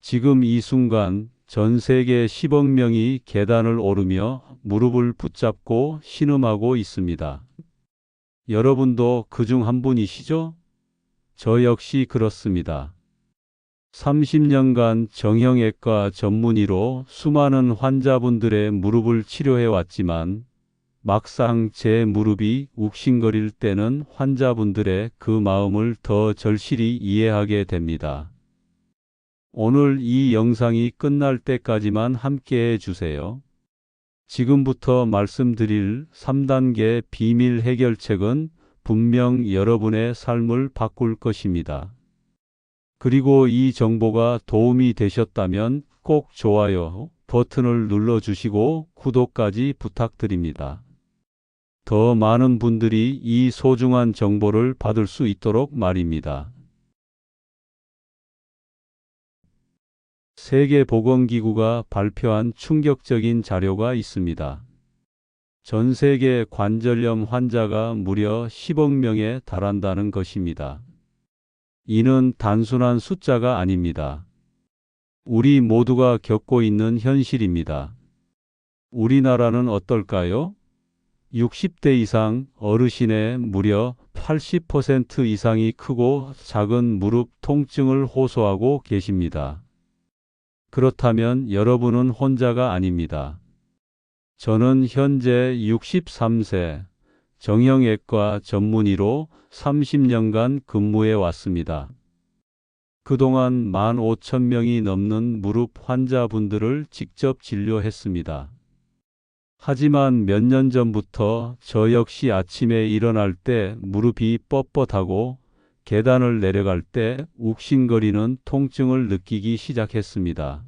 지금 이 순간 전 세계 10억 명이 계단을 오르며 무릎을 붙잡고 신음하고 있습니다. 여러분도 그중 한 분이시죠? 저 역시 그렇습니다. 30년간 정형외과 전문의로 수많은 환자분들의 무릎을 치료해 왔지만 막상 제 무릎이 욱신거릴 때는 환자분들의 그 마음을 더 절실히 이해하게 됩니다. 오늘 이 영상이 끝날 때까지만 함께 해주세요. 지금부터 말씀드릴 3단계 비밀 해결책은 분명 여러분의 삶을 바꿀 것입니다. 그리고 이 정보가 도움이 되셨다면 꼭 좋아요 버튼을 눌러주시고 구독까지 부탁드립니다. 더 많은 분들이 이 소중한 정보를 받을 수 있도록 말입니다. 세계보건기구가 발표한 충격적인 자료가 있습니다. 전 세계 관절염 환자가 무려 10억 명에 달한다는 것입니다. 이는 단순한 숫자가 아닙니다. 우리 모두가 겪고 있는 현실입니다. 우리나라는 어떨까요? 60대 이상 어르신의 무려 80% 이상이 크고 작은 무릎 통증을 호소하고 계십니다. 그렇다면 여러분은 혼자가 아닙니다. 저는 현재 63세 정형외과 전문의로 30년간 근무해 왔습니다. 그동안 15,000명이 넘는 무릎 환자분들을 직접 진료했습니다. 하지만 몇 년 전부터 저 역시 아침에 일어날 때 무릎이 뻣뻣하고 계단을 내려갈 때 욱신거리는 통증을 느끼기 시작했습니다.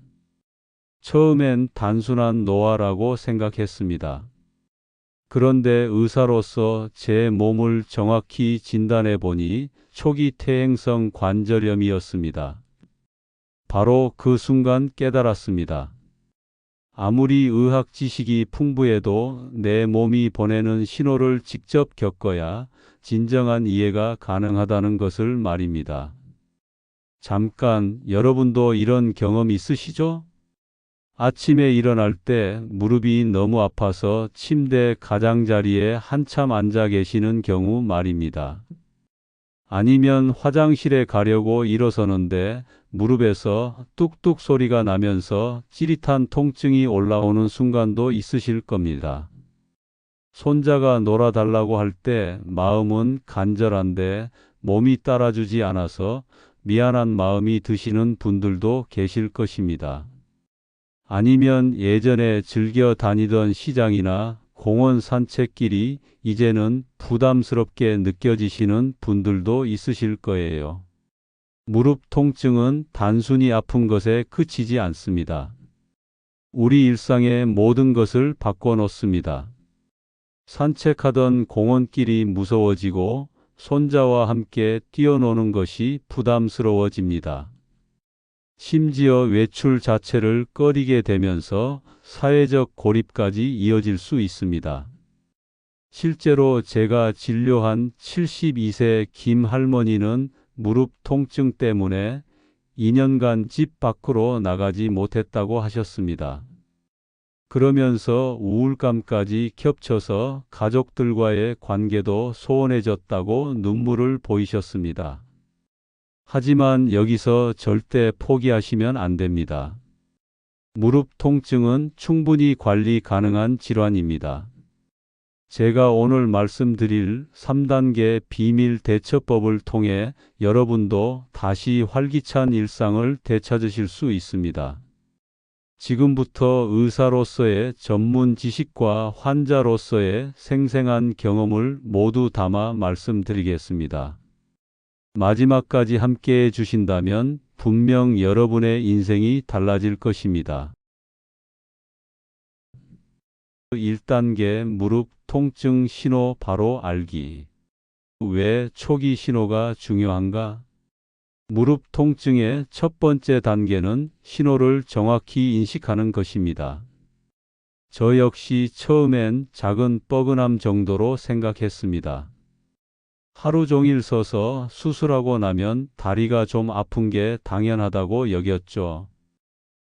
처음엔 단순한 노화라고 생각했습니다. 그런데 의사로서 제 몸을 정확히 진단해 보니 초기 퇴행성 관절염이었습니다. 바로 그 순간 깨달았습니다. 아무리 의학 지식이 풍부해도 내 몸이 보내는 신호를 직접 겪어야 진정한 이해가 가능하다는 것을 말입니다. 잠깐, 여러분도 이런 경험 있으시죠? 아침에 일어날 때 무릎이 너무 아파서 침대 가장자리에 한참 앉아 계시는 경우 말입니다. 아니면 화장실에 가려고 일어서는데 무릎에서 뚝뚝 소리가 나면서 찌릿한 통증이 올라오는 순간도 있으실 겁니다. 손자가 놀아달라고 할 때 마음은 간절한데 몸이 따라주지 않아서 미안한 마음이 드시는 분들도 계실 것입니다. 아니면 예전에 즐겨 다니던 시장이나 공원 산책길이 이제는 부담스럽게 느껴지시는 분들도 있으실 거예요. 무릎 통증은 단순히 아픈 것에 그치지 않습니다. 우리 일상의 모든 것을 바꿔놓습니다. 산책하던 공원길이 무서워지고 손자와 함께 뛰어노는 것이 부담스러워집니다. 심지어 외출 자체를 꺼리게 되면서 사회적 고립까지 이어질 수 있습니다. 실제로 제가 진료한 72세 김 할머니는 무릎 통증 때문에 2년간 집 밖으로 나가지 못했다고 하셨습니다. 그러면서 우울감까지 겹쳐서 가족들과의 관계도 소원해졌다고 눈물을 보이셨습니다. 하지만 여기서 절대 포기하시면 안 됩니다. 무릎 통증은 충분히 관리 가능한 질환입니다. 제가 오늘 말씀드릴 3단계 비밀 대처법을 통해 여러분도 다시 활기찬 일상을 되찾으실 수 있습니다. 지금부터 의사로서의 전문 지식과 환자로서의 생생한 경험을 모두 담아 말씀드리겠습니다. 마지막까지 함께 해주신다면 분명 여러분의 인생이 달라질 것입니다. 1단계 무릎 통증 신호 바로 알기. 왜 초기 신호가 중요한가? 무릎 통증의 첫 번째 단계는 신호를 정확히 인식하는 것입니다. 저 역시 처음엔 작은 뻐근함 정도로 생각했습니다. 하루 종일 서서 수술하고 나면 다리가 좀 아픈 게 당연하다고 여겼죠.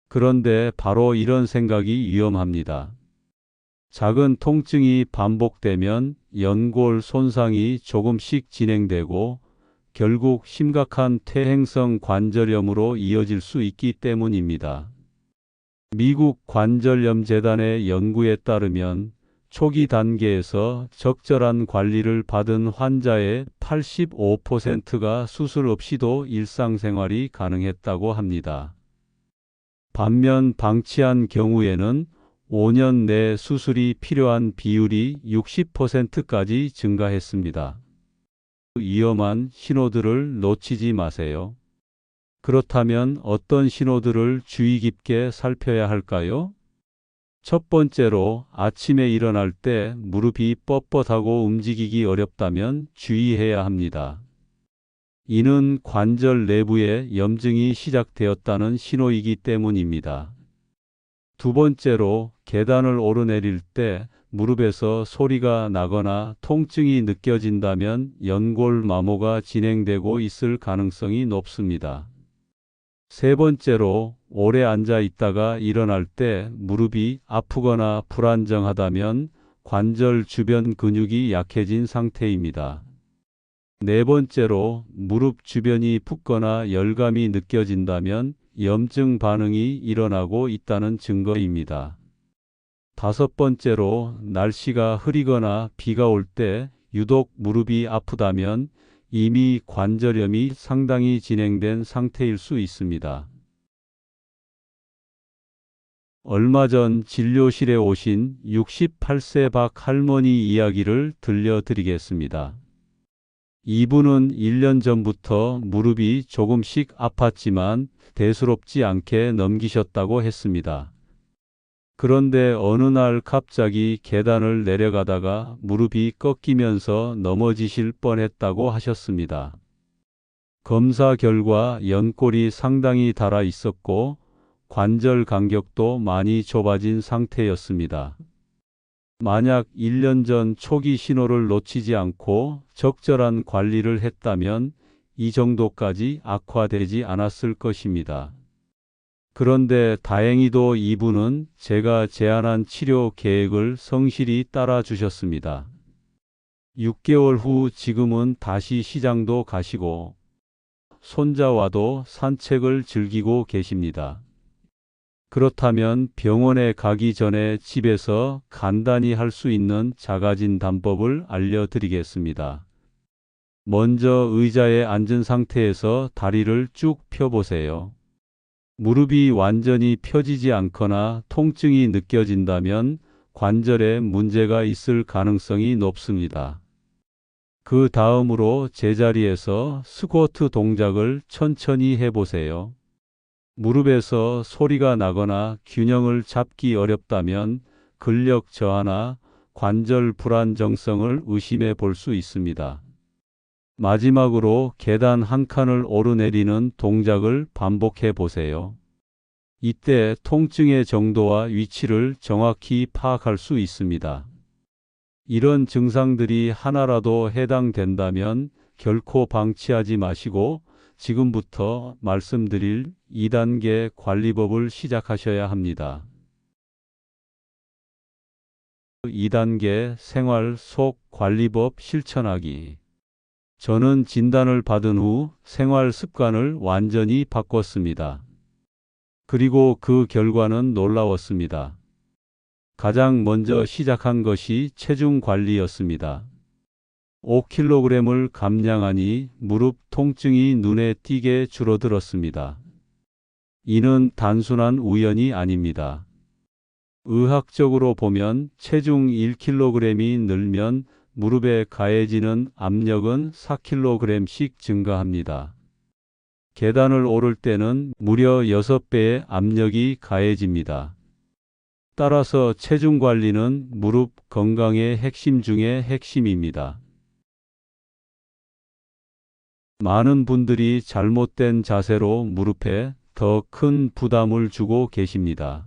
그런데 바로 이런 생각이 위험합니다. 작은 통증이 반복되면 연골 손상이 조금씩 진행되고 결국 심각한 퇴행성 관절염으로 이어질 수 있기 때문입니다. 미국 관절염 재단의 연구에 따르면 초기 단계에서 적절한 관리를 받은 환자의 85%가 수술 없이도 일상생활이 가능했다고 합니다. 반면 방치한 경우에는 5년 내 수술이 필요한 비율이 60%까지 증가했습니다. 위험한 신호들을 놓치지 마세요. 그렇다면 어떤 신호들을 주의 깊게 살펴야 할까요? 첫 번째로 아침에 일어날 때 무릎이 뻣뻣하고 움직이기 어렵다면 주의해야 합니다. 이는 관절 내부에 염증이 시작되었다는 신호이기 때문입니다. 두 번째로 계단을 오르내릴 때 무릎에서 소리가 나거나 통증이 느껴진다면 연골 마모가 진행되고 있을 가능성이 높습니다. 세 번째로 오래 앉아 있다가 일어날 때 무릎이 아프거나 불안정하다면 관절 주변 근육이 약해진 상태입니다. 네 번째로 무릎 주변이 붓거나 열감이 느껴진다면 염증 반응이 일어나고 있다는 증거입니다. 다섯 번째로 날씨가 흐리거나 비가 올 때 유독 무릎이 아프다면 이미 관절염이 상당히 진행된 상태일 수 있습니다. 얼마 전 진료실에 오신 68세 박 할머니 이야기를 들려드리겠습니다. 이분은 1년 전부터 무릎이 조금씩 아팠지만 대수롭지 않게 넘기셨다고 했습니다. 그런데 어느 날 갑자기 계단을 내려가다가 무릎이 꺾이면서 넘어지실 뻔했다고 하셨습니다. 검사 결과 연골이 상당히 닳아 있었고 관절 간격도 많이 좁아진 상태였습니다. 만약 1년 전 초기 신호를 놓치지 않고 적절한 관리를 했다면 이 정도까지 악화되지 않았을 것입니다. 그런데 다행히도 이분은 제가 제안한 치료 계획을 성실히 따라 주셨습니다. 6개월 후 지금은 다시 시장도 가시고 손자와도 산책을 즐기고 계십니다. 그렇다면 병원에 가기 전에 집에서 간단히 할 수 있는 자가진 단법을 알려드리겠습니다. 먼저 의자에 앉은 상태에서 다리를 쭉 펴보세요. 무릎이 완전히 펴지지 않거나 통증이 느껴진다면 관절에 문제가 있을 가능성이 높습니다. 그 다음으로 제자리에서 스쿼트 동작을 천천히 해보세요. 무릎에서 소리가 나거나 균형을 잡기 어렵다면 근력 저하나 관절 불안정성을 의심해 볼 수 있습니다. 마지막으로 계단 한 칸을 오르내리는 동작을 반복해 보세요. 이때 통증의 정도와 위치를 정확히 파악할 수 있습니다. 이런 증상들이 하나라도 해당된다면 결코 방치하지 마시고 지금부터 말씀드릴 2단계 관리법을 시작하셔야 합니다. 2단계 생활 속 관리법 실천하기. 저는 진단을 받은 후 생활 습관을 완전히 바꿨습니다. 그리고 그 결과는 놀라웠습니다. 가장 먼저 시작한 것이 체중 관리였습니다. 5kg을 감량하니 무릎 통증이 눈에 띄게 줄어들었습니다. 이는 단순한 우연이 아닙니다. 의학적으로 보면 체중 1kg이 늘면 무릎에 가해지는 압력은 4kg씩 증가합니다. 계단을 오를 때는 무려 6배의 압력이 가해집니다. 따라서 체중 관리는 무릎 건강의 핵심 중의 핵심입니다. 많은 분들이 잘못된 자세로 무릎에 더 큰 부담을 주고 계십니다.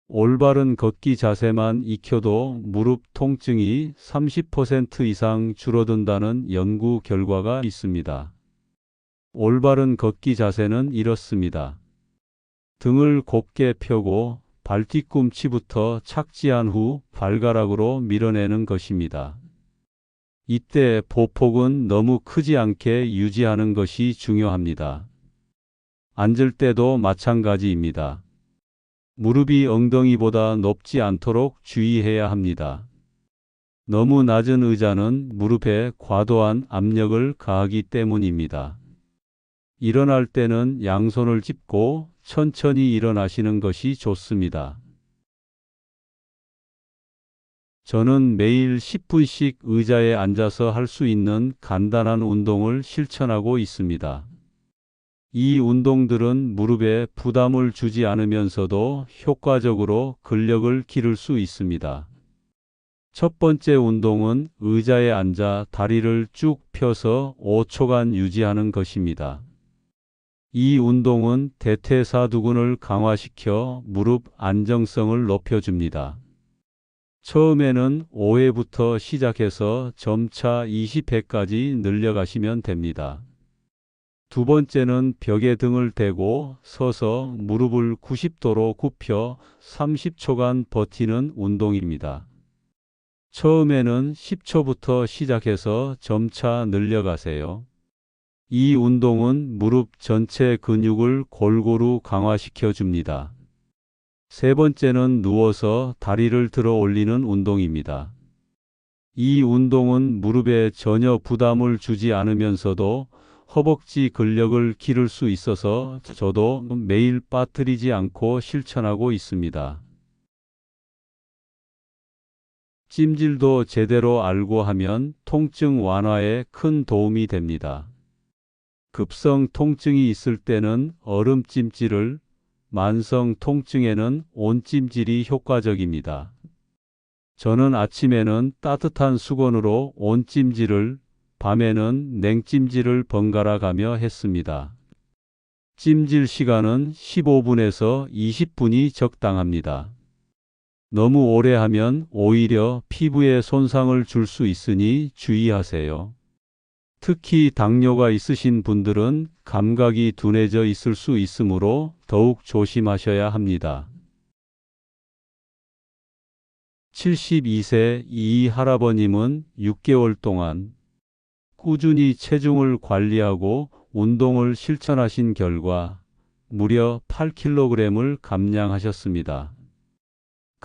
올바른 걷기 자세만 익혀도 무릎 통증이 30% 이상 줄어든다는 연구 결과가 있습니다. 올바른 걷기 자세는 이렇습니다. 등을 곧게 펴고 발 뒤꿈치부터 착지한 후 발가락으로 밀어내는 것입니다. 이때 보폭은 너무 크지 않게 유지하는 것이 중요합니다. 앉을 때도 마찬가지입니다. 무릎이 엉덩이보다 높지 않도록 주의해야 합니다. 너무 낮은 의자는 무릎에 과도한 압력을 가하기 때문입니다. 일어날 때는 양손을 짚고 천천히 일어나시는 것이 좋습니다. 저는 매일 10분씩 의자에 앉아서 할 수 있는 간단한 운동을 실천하고 있습니다. 이 운동들은 무릎에 부담을 주지 않으면서도 효과적으로 근력을 기를 수 있습니다. 첫 번째 운동은 의자에 앉아 다리를 쭉 펴서 5초간 유지하는 것입니다. 이 운동은 대퇴사두근을 강화시켜 무릎 안정성을 높여줍니다. 처음에는 5회부터 시작해서 점차 20회까지 늘려가시면 됩니다. 두 번째는 벽에 등을 대고 서서 무릎을 90도로 굽혀 30초간 버티는 운동입니다. 처음에는 10초부터 시작해서 점차 늘려가세요. 이 운동은 무릎 전체 근육을 골고루 강화시켜 줍니다. 세 번째는 누워서 다리를 들어 올리는 운동입니다. 이 운동은 무릎에 전혀 부담을 주지 않으면서도 허벅지 근력을 기를 수 있어서 저도 매일 빠뜨리지 않고 실천하고 있습니다. 찜질도 제대로 알고 하면 통증 완화에 큰 도움이 됩니다. 급성 통증이 있을 때는 얼음찜질을, 만성 통증에는 온찜질이 효과적입니다. 저는 아침에는 따뜻한 수건으로 온찜질을, 밤에는 냉찜질을 번갈아 가며 했습니다. 찜질 시간은 15분에서 20분이 적당합니다. 너무 오래 하면 오히려 피부에 손상을 줄 수 있으니 주의하세요. 특히 당뇨가 있으신 분들은 감각이 둔해져 있을 수 있으므로 더욱 조심하셔야 합니다. 72세 이 할아버님은 6개월 동안 꾸준히 체중을 관리하고 운동을 실천하신 결과 무려 8kg을 감량하셨습니다.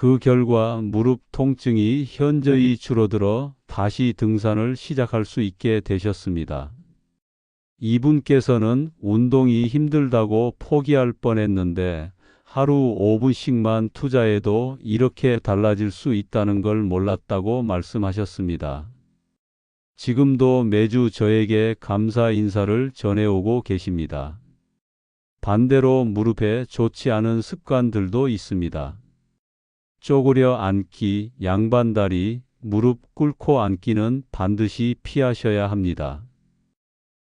그 결과 무릎 통증이 현저히 줄어들어 다시 등산을 시작할 수 있게 되셨습니다. 이분께서는 운동이 힘들다고 포기할 뻔했는데 하루 5분씩만 투자해도 이렇게 달라질 수 있다는 걸 몰랐다고 말씀하셨습니다. 지금도 매주 저에게 감사 인사를 전해오고 계십니다. 반대로 무릎에 좋지 않은 습관들도 있습니다. 쪼그려 앉기, 양반다리, 무릎 꿇고 앉기는 반드시 피하셔야 합니다.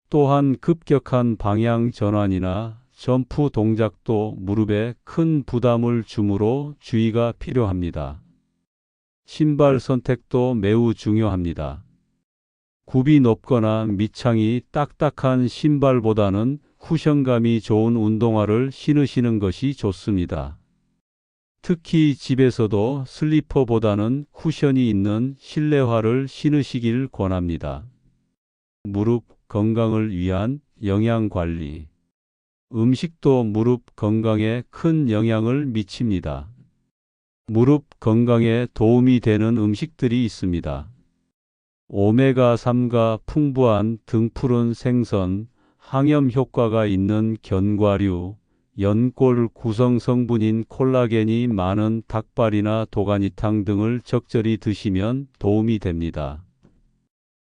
또한 급격한 방향 전환이나 점프 동작도 무릎에 큰 부담을 주므로 주의가 필요합니다. 신발 선택도 매우 중요합니다. 굽이 높거나 밑창이 딱딱한 신발보다는 쿠션감이 좋은 운동화를 신으시는 것이 좋습니다. 특히 집에서도 슬리퍼보다는 쿠션이 있는 실내화를 신으시길 권합니다. 무릎 건강을 위한 영양 관리. 음식도 무릎 건강에 큰 영향을 미칩니다. 무릎 건강에 도움이 되는 음식들이 있습니다. 오메가3가 풍부한 등푸른 생선, 항염 효과가 있는 견과류, 연골 구성 성분인 콜라겐이 많은 닭발이나 도가니탕 등을 적절히 드시면 도움이 됩니다.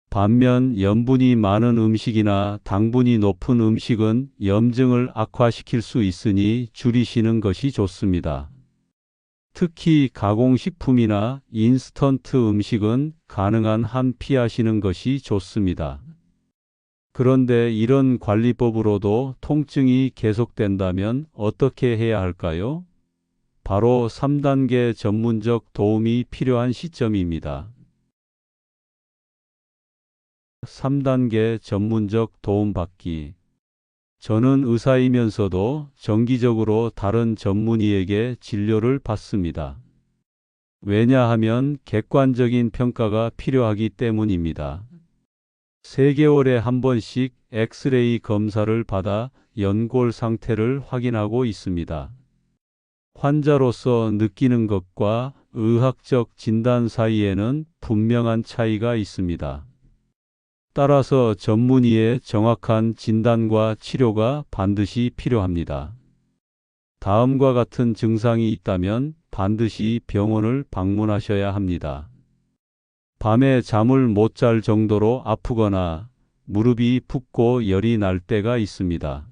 반면 염분이 많은 음식이나 당분이 높은 음식은 염증을 악화시킬 수 있으니 줄이시는 것이 좋습니다. 특히 가공식품이나 인스턴트 음식은 가능한 한 피하시는 것이 좋습니다. 그런데 이런 관리법으로도 통증이 계속된다면 어떻게 해야 할까요? 바로 3단계 전문적 도움이 필요한 시점입니다. 3단계 전문적 도움받기. 저는 의사이면서도 정기적으로 다른 전문의에게 진료를 받습니다. 왜냐하면 객관적인 평가가 필요하기 때문입니다. 3개월에 한 번씩 엑스레이 검사를 받아 연골 상태를 확인하고 있습니다. 환자로서 느끼는 것과 의학적 진단 사이에는 분명한 차이가 있습니다. 따라서 전문의의 정확한 진단과 치료가 반드시 필요합니다. 다음과 같은 증상이 있다면 반드시 병원을 방문하셔야 합니다. 밤에 잠을 못 잘 정도로 아프거나 무릎이 붓고 열이 날 때가 있습니다.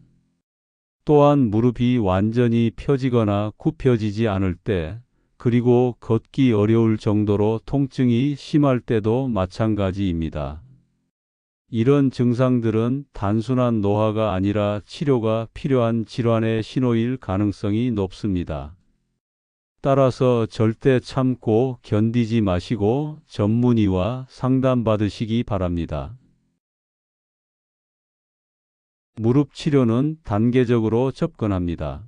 또한 무릎이 완전히 펴지거나 굽혀지지 않을 때, 그리고 걷기 어려울 정도로 통증이 심할 때도 마찬가지입니다. 이런 증상들은 단순한 노화가 아니라 치료가 필요한 질환의 신호일 가능성이 높습니다. 따라서 절대 참고 견디지 마시고 전문의와 상담받으시기 바랍니다. 무릎 치료는 단계적으로 접근합니다.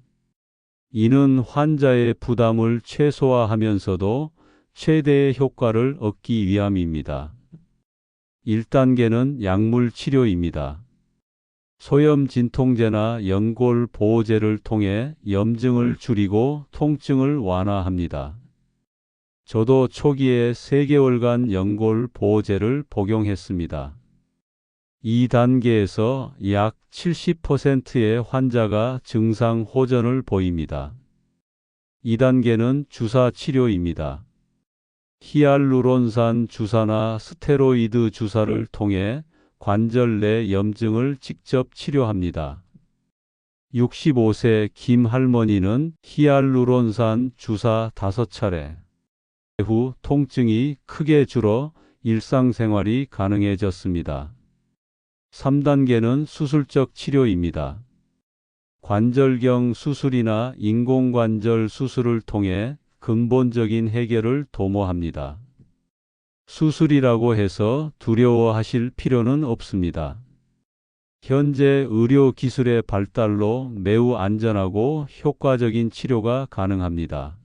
이는 환자의 부담을 최소화하면서도 최대의 효과를 얻기 위함입니다. 1단계는 약물 치료입니다. 소염 진통제나 연골 보호제를 통해 염증을 줄이고 통증을 완화합니다. 저도 초기에 3개월간 연골 보호제를 복용했습니다. 2단계에서 약 70%의 환자가 증상 호전을 보입니다. 2단계는 주사 치료입니다. 히알루론산 주사나 스테로이드 주사를 통해 관절 내 염증을 직접 치료합니다. 65세 김 할머니는 히알루론산 주사 5차례 후 통증이 크게 줄어 일상생활이 가능해졌습니다. 3단계는 수술적 치료입니다. 관절경 수술이나 인공관절 수술을 통해 근본적인 해결을 도모합니다. 수술이라고 해서 두려워하실 필요는 없습니다. 현재 의료 기술의 발달로 매우 안전하고 효과적인 치료가 가능합니다.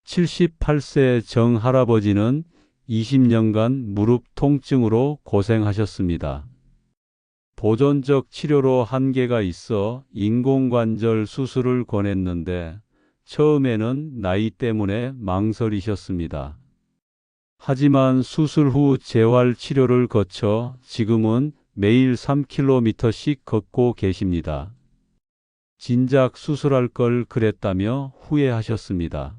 78세 정 할아버지는 20년간 무릎 통증으로 고생하셨습니다. 보존적 치료로 한계가 있어 인공관절 수술을 권했는데 처음에는 나이 때문에 망설이셨습니다. 하지만 수술 후 재활 치료를 거쳐 지금은 매일 3km씩 걷고 계십니다. 진작 수술할 걸 그랬다며 후회하셨습니다.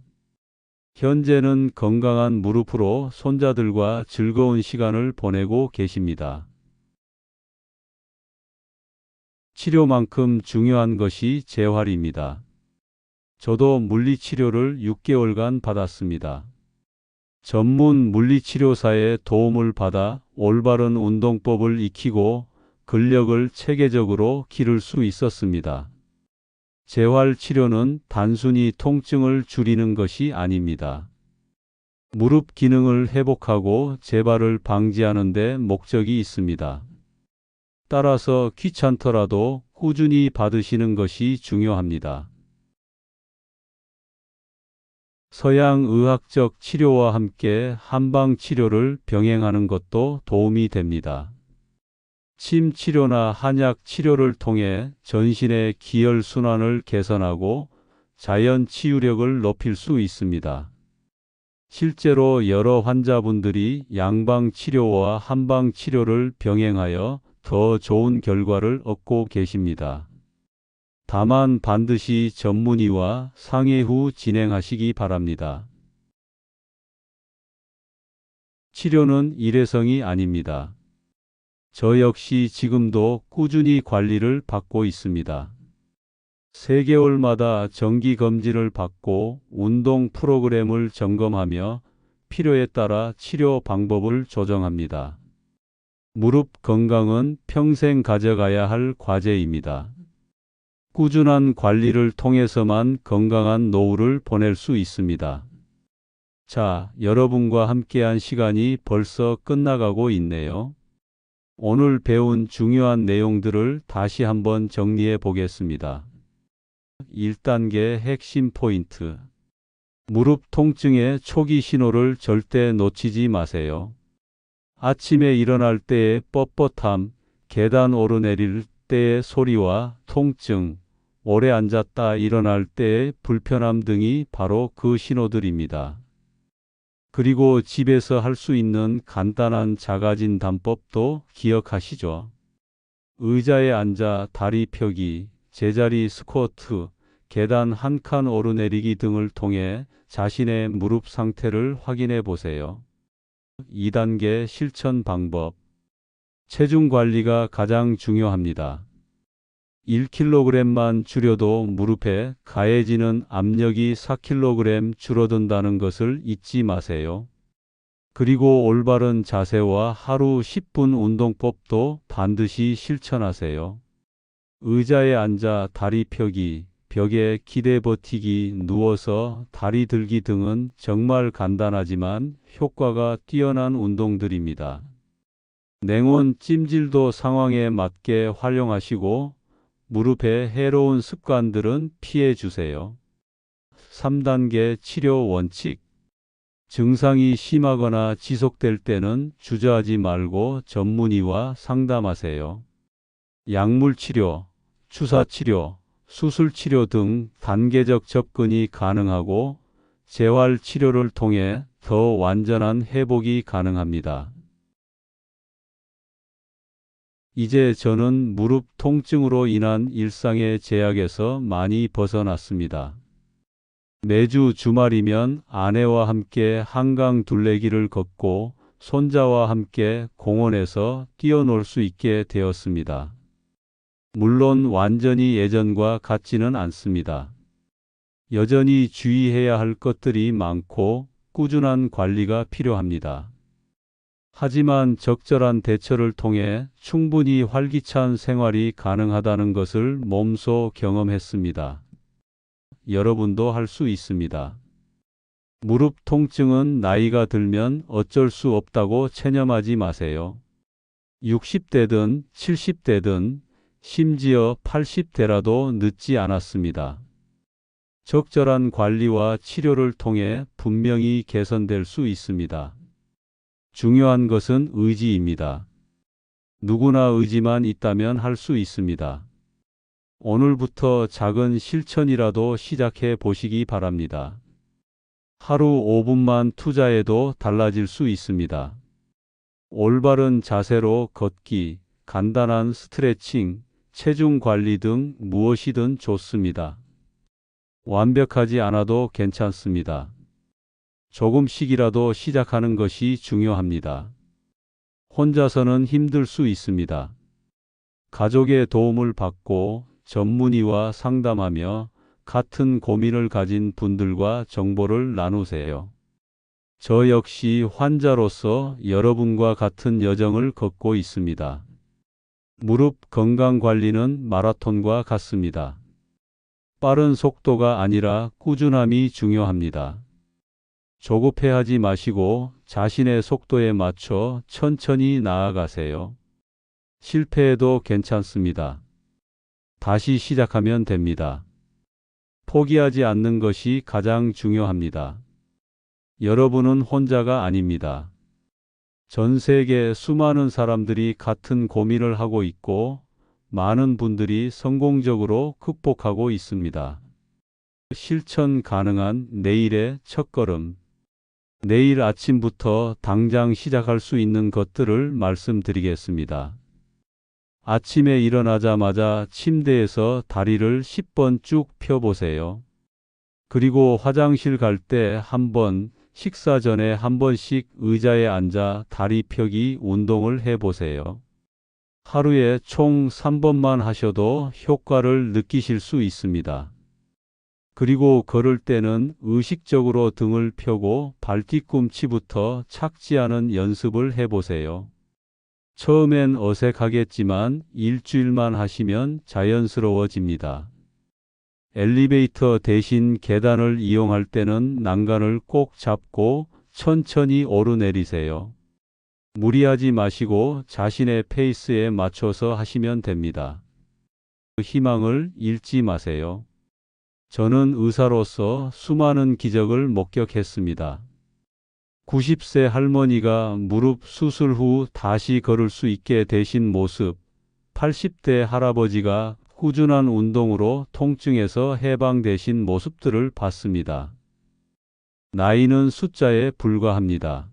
현재는 건강한 무릎으로 손자들과 즐거운 시간을 보내고 계십니다. 치료만큼 중요한 것이 재활입니다. 저도 물리치료를 6개월간 받았습니다. 전문 물리치료사의 도움을 받아 올바른 운동법을 익히고 근력을 체계적으로 기를 수 있었습니다. 재활치료는 단순히 통증을 줄이는 것이 아닙니다. 무릎 기능을 회복하고 재발을 방지하는 데 목적이 있습니다. 따라서 귀찮더라도 꾸준히 받으시는 것이 중요합니다. 서양 의학적 치료와 함께 한방 치료를 병행하는 것도 도움이 됩니다. 침 치료나 한약 치료를 통해 전신의 기혈 순환을 개선하고 자연 치유력을 높일 수 있습니다. 실제로 여러 환자분들이 양방 치료와 한방 치료를 병행하여 더 좋은 결과를 얻고 계십니다. 다만 반드시 전문의와 상의 후 진행하시기 바랍니다. 치료는 일회성이 아닙니다. 저 역시 지금도 꾸준히 관리를 받고 있습니다. 3개월마다 정기 검진을 받고 운동 프로그램을 점검하며 필요에 따라 치료 방법을 조정합니다. 무릎 건강은 평생 가져가야 할 과제입니다. 꾸준한 관리를 통해서만 건강한 노후를 보낼 수 있습니다. 자, 여러분과 함께한 시간이 벌써 끝나가고 있네요. 오늘 배운 중요한 내용들을 다시 한번 정리해 보겠습니다. 1단계 핵심 포인트. 무릎 통증의 초기 신호를 절대 놓치지 마세요. 아침에 일어날 때의 뻣뻣함, 계단 오르내릴 때의 소리와 통증, 오래 앉았다 일어날 때의 불편함 등이 바로 그 신호들입니다. 그리고 집에서 할 수 있는 간단한 자가진단법도 기억하시죠? 의자에 앉아 다리 펴기, 제자리 스쿼트, 계단 한 칸 오르내리기 등을 통해 자신의 무릎 상태를 확인해 보세요. 2단계 실천 방법. 체중 관리가 가장 중요합니다. 1kg만 줄여도 무릎에 가해지는 압력이 4kg 줄어든다는 것을 잊지 마세요. 그리고 올바른 자세와 하루 10분 운동법도 반드시 실천하세요. 의자에 앉아 다리 펴기, 벽에 기대 버티기, 누워서 다리 들기 등은 정말 간단하지만 효과가 뛰어난 운동들입니다. 냉온 찜질도 상황에 맞게 활용하시고 무릎의 해로운 습관들은 피해 주세요. 3단계 치료 원칙. 증상이 심하거나 지속될 때는 주저하지 말고 전문의와 상담하세요. 약물 치료, 주사 치료, 수술 치료 등 단계적 접근이 가능하고 재활 치료를 통해 더 완전한 회복이 가능합니다. 이제 저는 무릎 통증으로 인한 일상의 제약에서 많이 벗어났습니다. 매주 주말이면 아내와 함께 한강 둘레길을 걷고 손자와 함께 공원에서 뛰어놀 수 있게 되었습니다. 물론 완전히 예전과 같지는 않습니다. 여전히 주의해야 할 것들이 많고 꾸준한 관리가 필요합니다. 하지만 적절한 대처를 통해 충분히 활기찬 생활이 가능하다는 것을 몸소 경험했습니다. 여러분도 할 수 있습니다. 무릎 통증은 나이가 들면 어쩔 수 없다고 체념하지 마세요. 60대든 70대든 심지어 80대라도 늦지 않았습니다. 적절한 관리와 치료를 통해 분명히 개선될 수 있습니다. 중요한 것은 의지입니다. 누구나 의지만 있다면 할 수 있습니다. 오늘부터 작은 실천이라도 시작해 보시기 바랍니다. 하루 5분만 투자해도 달라질 수 있습니다. 올바른 자세로 걷기, 간단한 스트레칭, 체중 관리 등 무엇이든 좋습니다. 완벽하지 않아도 괜찮습니다. 조금씩이라도 시작하는 것이 중요합니다. 혼자서는 힘들 수 있습니다. 가족의 도움을 받고 전문의와 상담하며 같은 고민을 가진 분들과 정보를 나누세요. 저 역시 환자로서 여러분과 같은 여정을 걷고 있습니다. 무릎 건강 관리는 마라톤과 같습니다. 빠른 속도가 아니라 꾸준함이 중요합니다. 조급해하지 마시고 자신의 속도에 맞춰 천천히 나아가세요. 실패해도 괜찮습니다. 다시 시작하면 됩니다. 포기하지 않는 것이 가장 중요합니다. 여러분은 혼자가 아닙니다. 전 세계 수많은 사람들이 같은 고민을 하고 있고 많은 분들이 성공적으로 극복하고 있습니다. 실천 가능한 내일의 첫걸음. 내일 아침부터 당장 시작할 수 있는 것들을 말씀드리겠습니다. 아침에 일어나자마자 침대에서 다리를 10번 쭉 펴보세요. 그리고 화장실 갈 때 한 번, 식사 전에 한 번씩 의자에 앉아 다리 펴기 운동을 해보세요. 하루에 총 3번만 하셔도 효과를 느끼실 수 있습니다. 그리고 걸을 때는 의식적으로 등을 펴고 발뒤꿈치부터 착지하는 연습을 해보세요. 처음엔 어색하겠지만 일주일만 하시면 자연스러워집니다. 엘리베이터 대신 계단을 이용할 때는 난간을 꼭 잡고 천천히 오르내리세요. 무리하지 마시고 자신의 페이스에 맞춰서 하시면 됩니다. 희망을 잃지 마세요. 저는 의사로서 수많은 기적을 목격했습니다. 90세 할머니가 무릎 수술 후 다시 걸을 수 있게 되신 모습, 80대 할아버지가 꾸준한 운동으로 통증에서 해방되신 모습들을 봤습니다. 나이는 숫자에 불과합니다.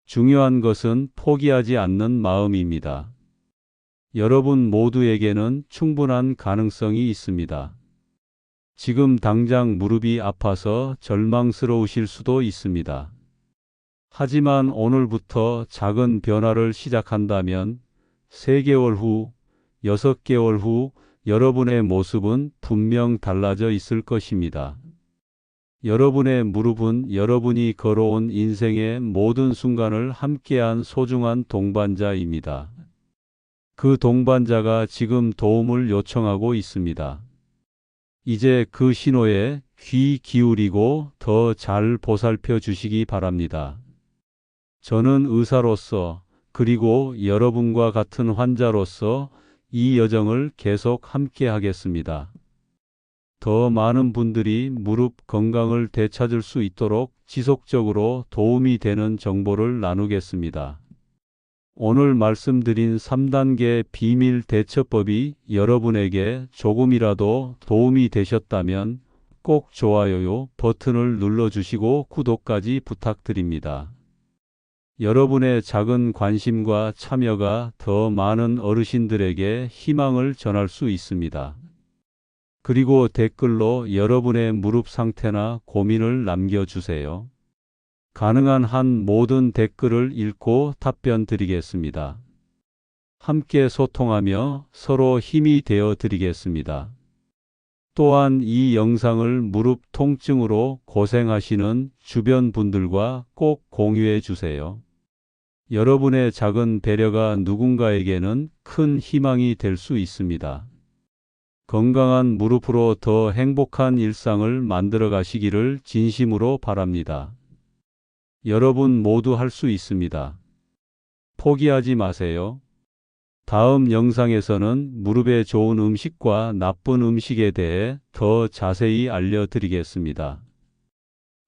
중요한 것은 포기하지 않는 마음입니다. 여러분 모두에게는 충분한 가능성이 있습니다. 지금 당장 무릎이 아파서 절망스러우실 수도 있습니다. 하지만 오늘부터 작은 변화를 시작한다면 3개월 후, 6개월 후 여러분의 모습은 분명 달라져 있을 것입니다. 여러분의 무릎은 여러분이 걸어온 인생의 모든 순간을 함께한 소중한 동반자입니다. 그 동반자가 지금 도움을 요청하고 있습니다. 이제 그 신호에 귀 기울이고 더 잘 보살펴 주시기 바랍니다. 저는 의사로서 그리고 여러분과 같은 환자로서 이 여정을 계속 함께 하겠습니다. 더 많은 분들이 무릎 건강을 되찾을 수 있도록 지속적으로 도움이 되는 정보를 나누겠습니다. 오늘 말씀드린 3단계 비밀 대처법이 여러분에게 조금이라도 도움이 되셨다면 꼭 좋아요 버튼을 눌러주시고 구독까지 부탁드립니다. 여러분의 작은 관심과 참여가 더 많은 어르신들에게 희망을 전할 수 있습니다. 그리고 댓글로 여러분의 무릎 상태나 고민을 남겨주세요. 가능한 한 모든 댓글을 읽고 답변 드리겠습니다. 함께 소통하며 서로 힘이 되어 드리겠습니다. 또한 이 영상을 무릎 통증으로 고생하시는 주변 분들과 꼭 공유해 주세요. 여러분의 작은 배려가 누군가에게는 큰 희망이 될 수 있습니다. 건강한 무릎으로 더 행복한 일상을 만들어 가시기를 진심으로 바랍니다. 여러분 모두 할 수 있습니다. 포기하지 마세요. 다음 영상에서는 무릎에 좋은 음식과 나쁜 음식에 대해 더 자세히 알려드리겠습니다.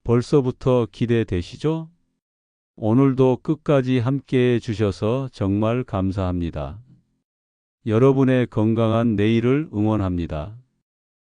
벌써부터 기대되시죠? 오늘도 끝까지 함께해 주셔서 정말 감사합니다. 여러분의 건강한 내일을 응원합니다.